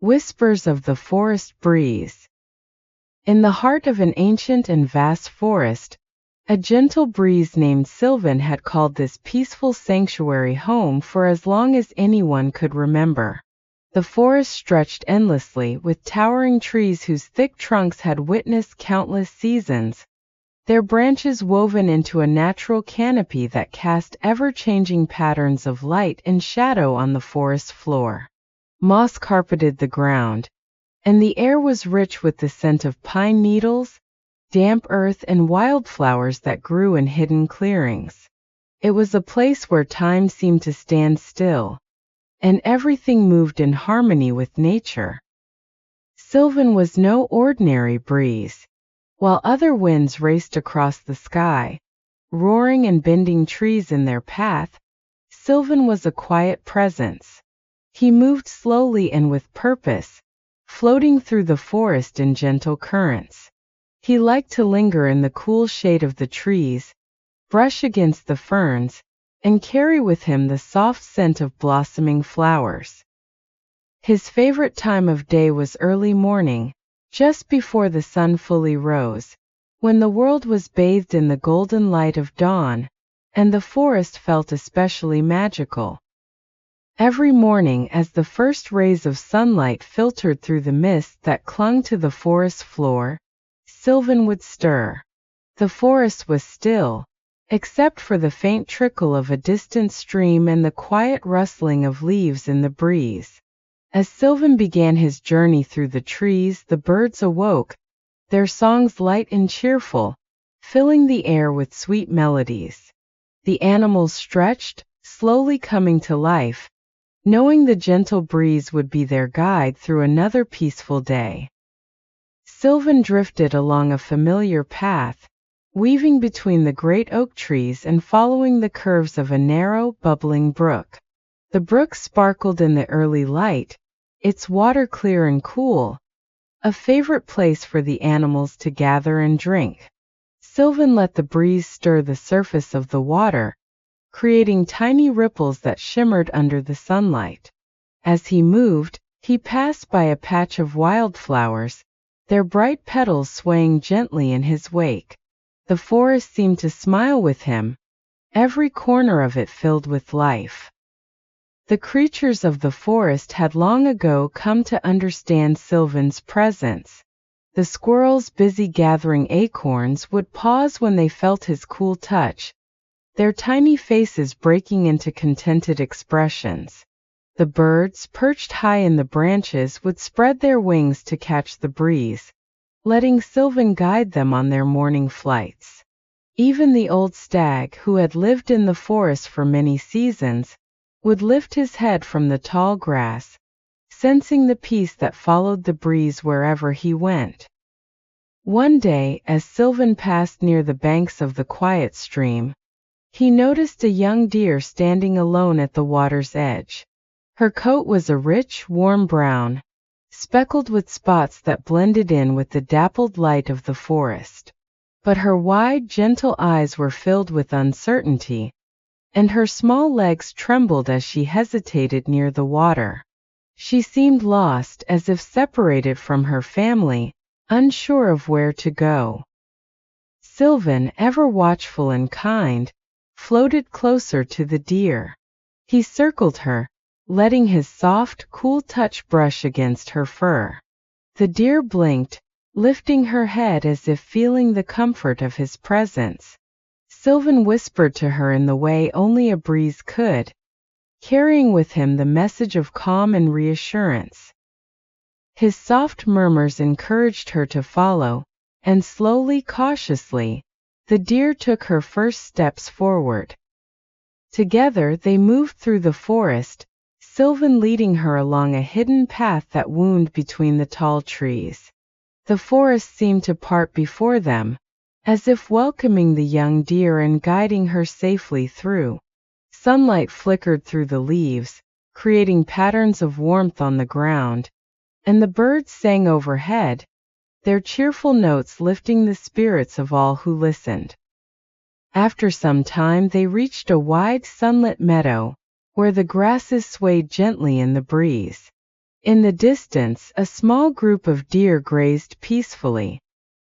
Whispers of the Forest Breeze. In the heart of an ancient and vast forest, a gentle breeze named Sylvan had called this peaceful sanctuary home for as long as anyone could remember. The forest stretched endlessly, with towering trees whose thick trunks had witnessed countless seasons, their branches woven into a natural canopy that cast ever-changing patterns of light and shadow on the forest floor. Moss carpeted the ground, and the air was rich with the scent of pine needles, damp earth, and wildflowers that grew in hidden clearings. It was a place where time seemed to stand still, and everything moved in harmony with nature. Sylvan was no ordinary breeze. While other winds raced across the sky, roaring and bending trees in their path, Sylvan was a quiet presence. He moved slowly and with purpose, floating through the forest in gentle currents. He liked to linger in the cool shade of the trees, brush against the ferns, and carry with him the soft scent of blossoming flowers. His favorite time of day was early morning, just before the sun fully rose, when the world was bathed in the golden light of dawn, and the forest felt especially magical. Every morning, as the first rays of sunlight filtered through the mist that clung to the forest floor, Sylvan would stir. The forest was still, except for the faint trickle of a distant stream and the quiet rustling of leaves in the breeze. As Sylvan began his journey through the trees, the birds awoke, their songs light and cheerful, filling the air with sweet melodies. The animals stretched, slowly coming to life, knowing the gentle breeze would be their guide through another peaceful day. Sylvan drifted along a familiar path, weaving between the great oak trees and following the curves of a narrow, bubbling brook. The brook sparkled in the early light, its water clear and cool, a favorite place for the animals to gather and drink. Sylvan let the breeze stir the surface of the water, creating tiny ripples that shimmered under the sunlight. As he moved, he passed by a patch of wildflowers, their bright petals swaying gently in his wake. The forest seemed to smile with him, every corner of it filled with life. The creatures of the forest had long ago come to understand Sylvan's presence. The squirrels, busy gathering acorns, would pause when they felt his cool touch, their tiny faces breaking into contented expressions. The birds, perched high in the branches, would spread their wings to catch the breeze, letting Sylvan guide them on their morning flights. Even the old stag, who had lived in the forest for many seasons, would lift his head from the tall grass, sensing the peace that followed the breeze wherever he went. One day, as Sylvan passed near the banks of the quiet stream, he noticed a young deer standing alone at the water's edge. Her coat was a rich, warm brown, speckled with spots that blended in with the dappled light of the forest. But her wide, gentle eyes were filled with uncertainty, and her small legs trembled as she hesitated near the water. She seemed lost, as if separated from her family, unsure of where to go. Sylvan, ever watchful and kind, floated closer to the deer. He circled her, letting his soft, cool touch brush against her fur. The deer blinked, lifting her head as if feeling the comfort of his presence. Sylvan whispered to her in the way only a breeze could, carrying with him the message of calm and reassurance. His soft murmurs encouraged her to follow, and slowly, cautiously, the deer took her first steps forward. Together they moved through the forest, Sylvan leading her along a hidden path that wound between the tall trees. The forest seemed to part before them, as if welcoming the young deer and guiding her safely through. Sunlight flickered through the leaves, creating patterns of warmth on the ground, and the birds sang overhead, their cheerful notes lifting the spirits of all who listened. After some time they reached a wide sunlit meadow, where the grasses swayed gently in the breeze. In the distance, a small group of deer grazed peacefully.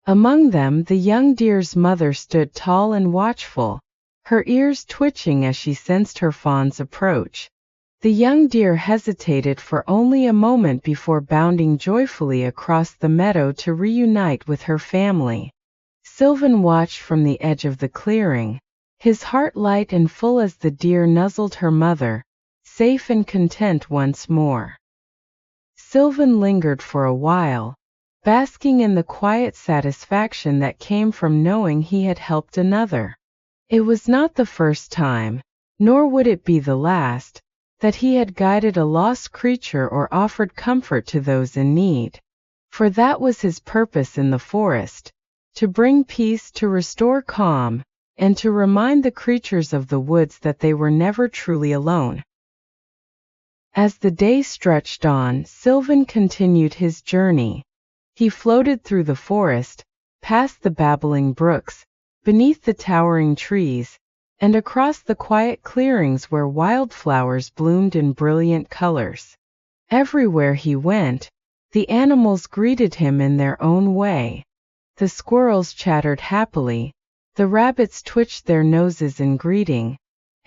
Among them, the young deer's mother stood tall and watchful, her ears twitching as she sensed her fawn's approach. The young deer hesitated for only a moment before bounding joyfully across the meadow to reunite with her family. Sylvan watched from the edge of the clearing, his heart light and full as the deer nuzzled her mother, safe and content once more. Sylvan lingered for a while, basking in the quiet satisfaction that came from knowing he had helped another. It was not the first time, nor would it be the last, that he had guided a lost creature or offered comfort to those in need. For that was his purpose in the forest, to bring peace, to restore calm, and to remind the creatures of the woods that they were never truly alone. As the day stretched on, Sylvan continued his journey. He floated through the forest, past the babbling brooks, beneath the towering trees, and across the quiet clearings where wildflowers bloomed in brilliant colors. Everywhere he went, the animals greeted him in their own way. The squirrels chattered happily, the rabbits twitched their noses in greeting,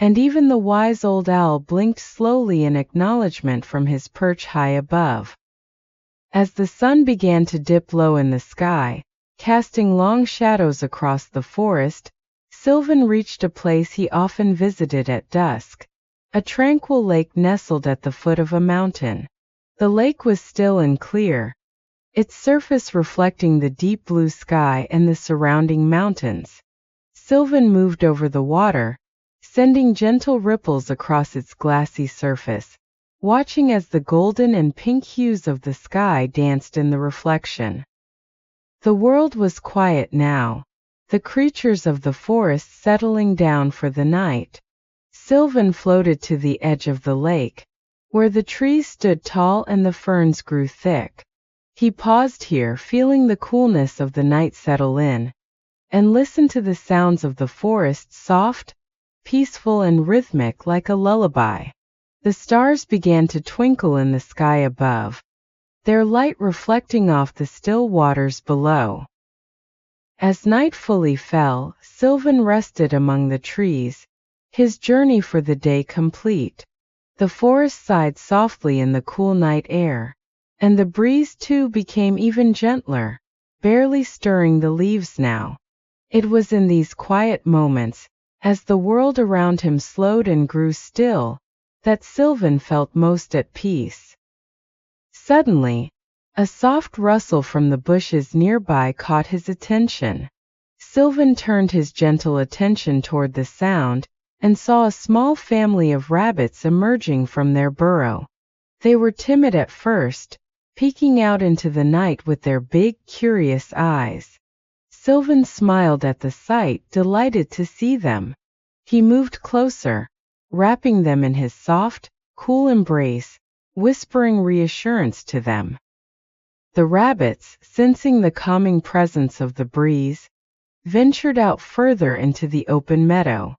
and even the wise old owl blinked slowly in acknowledgement from his perch high above. As the sun began to dip low in the sky, casting long shadows across the forest, Sylvan reached a place he often visited at dusk, a tranquil lake nestled at the foot of a mountain. The lake was still and clear, its surface reflecting the deep blue sky and the surrounding mountains. Sylvan moved over the water, sending gentle ripples across its glassy surface, watching as the golden and pink hues of the sky danced in the reflection. The world was quiet now, the creatures of the forest settling down for the night. Sylvan floated to the edge of the lake, where the trees stood tall and the ferns grew thick. He paused here, feeling the coolness of the night settle in, and listened to the sounds of the forest, soft, peaceful and rhythmic like a lullaby. The stars began to twinkle in the sky above, their light reflecting off the still waters below. As night fully fell, Sylvan rested among the trees, his journey for the day complete. The forest sighed softly in the cool night air, and the breeze too became even gentler, barely stirring the leaves now. It was in these quiet moments, as the world around him slowed and grew still, that Sylvan felt most at peace. Suddenly, a soft rustle from the bushes nearby caught his attention. Sylvan turned his gentle attention toward the sound, and saw a small family of rabbits emerging from their burrow. They were timid at first, peeking out into the night with their big, curious eyes. Sylvan smiled at the sight, delighted to see them. He moved closer, wrapping them in his soft, cool embrace, whispering reassurance to them. The rabbits, sensing the calming presence of the breeze, ventured out further into the open meadow.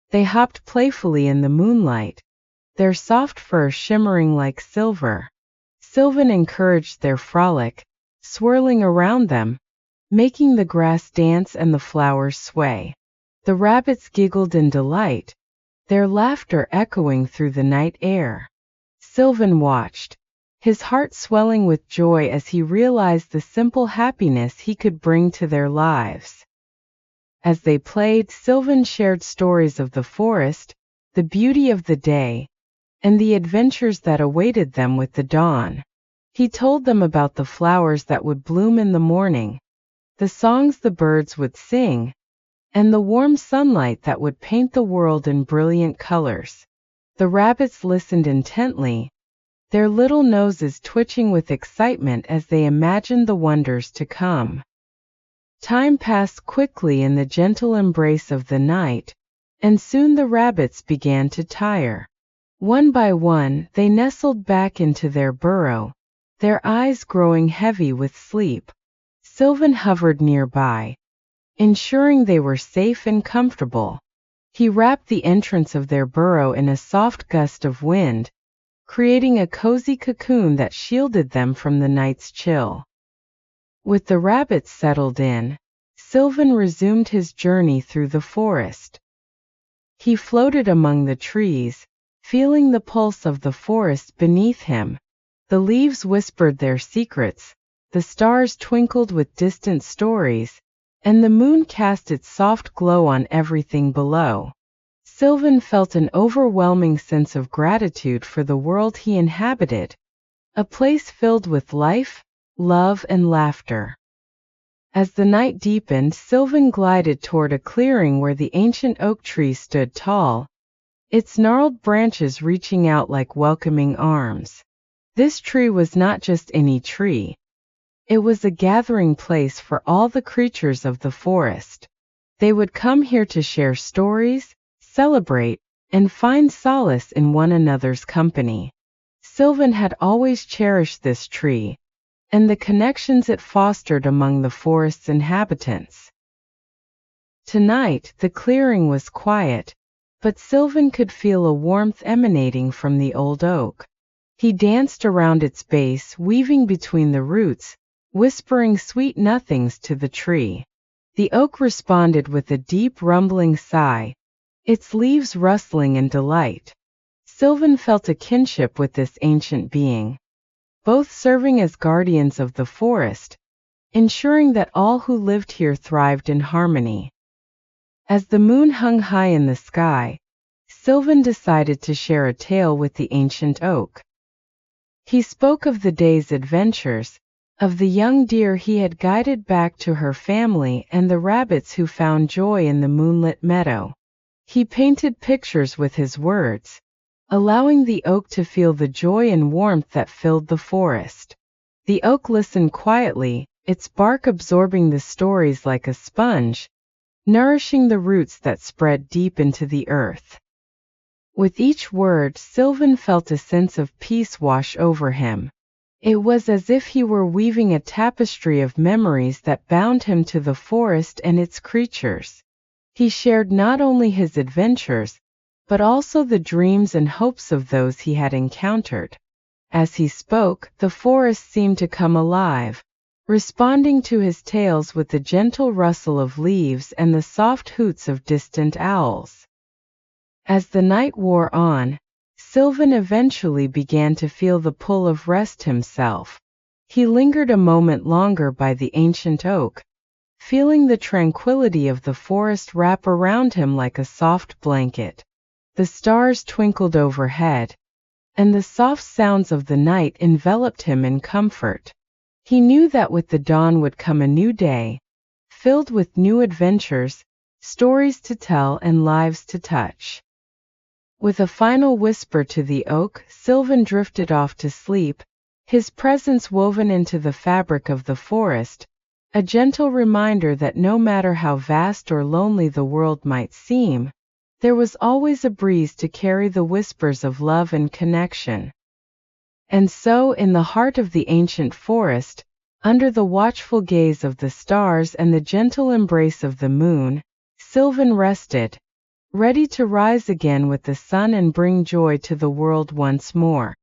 They hopped playfully in the moonlight, their soft fur shimmering like silver. Sylvan encouraged their frolic, swirling around them, making the grass dance and the flowers sway. The rabbits giggled in delight, their laughter echoing through the night air. Sylvan watched, his heart swelling with joy as he realized the simple happiness he could bring to their lives. As they played, Sylvan shared stories of the forest, the beauty of the day, and the adventures that awaited them with the dawn. He told them about the flowers that would bloom in the morning, the songs the birds would sing, and the warm sunlight that would paint the world in brilliant colors. The rabbits listened intently, their little noses twitching with excitement as they imagined the wonders to come. Time passed quickly in the gentle embrace of the night, and soon the rabbits began to tire. One by one, they nestled back into their burrow, their eyes growing heavy with sleep. Sylvan hovered nearby, ensuring they were safe and comfortable. He wrapped the entrance of their burrow in a soft gust of wind, creating a cozy cocoon that shielded them from the night's chill. With the rabbits settled in, Sylvan resumed his journey through the forest. He floated among the trees, feeling the pulse of the forest beneath him. The leaves whispered their secrets, the stars twinkled with distant stories, and the moon cast its soft glow on everything below. Sylvan felt an overwhelming sense of gratitude for the world he inhabited, a place filled with life, love, and laughter. As the night deepened, Sylvan glided toward a clearing where the ancient oak tree stood tall, its gnarled branches reaching out like welcoming arms. This tree was not just any tree. It was a gathering place for all the creatures of the forest. They would come here to share stories, celebrate, and find solace in one another's company. Sylvan had always cherished this tree, and the connections it fostered among the forest's inhabitants. Tonight, the clearing was quiet, but Sylvan could feel a warmth emanating from the old oak. He danced around its base, weaving between the roots, whispering sweet nothings to the tree. The oak responded with a deep rumbling sigh, its leaves rustling in delight. Sylvan felt a kinship with this ancient being, both serving as guardians of the forest, ensuring that all who lived here thrived in harmony. As the moon hung high in the sky, Sylvan decided to share a tale with the ancient oak. He spoke of the day's adventures, of the young deer he had guided back to her family and the rabbits who found joy in the moonlit meadow. He painted pictures with his words, allowing the oak to feel the joy and warmth that filled the forest. The oak listened quietly, its bark absorbing the stories like a sponge, nourishing the roots that spread deep into the earth. With each word, Sylvan felt a sense of peace wash over him. It was as if he were weaving a tapestry of memories that bound him to the forest and its creatures. He shared not only his adventures, but also the dreams and hopes of those he had encountered. As he spoke, the forest seemed to come alive, responding to his tales with the gentle rustle of leaves and the soft hoots of distant owls. As the night wore on, Sylvan eventually began to feel the pull of rest himself. He lingered a moment longer by the ancient oak, feeling the tranquility of the forest wrap around him like a soft blanket. The stars twinkled overhead, and the soft sounds of the night enveloped him in comfort. He knew that with the dawn would come a new day, filled with new adventures, stories to tell, and lives to touch. With a final whisper to the oak, Sylvan drifted off to sleep, his presence woven into the fabric of the forest, a gentle reminder that no matter how vast or lonely the world might seem, there was always a breeze to carry the whispers of love and connection. And so, in the heart of the ancient forest, under the watchful gaze of the stars and the gentle embrace of the moon, Sylvan rested, ready to rise again with the sun and bring joy to the world once more.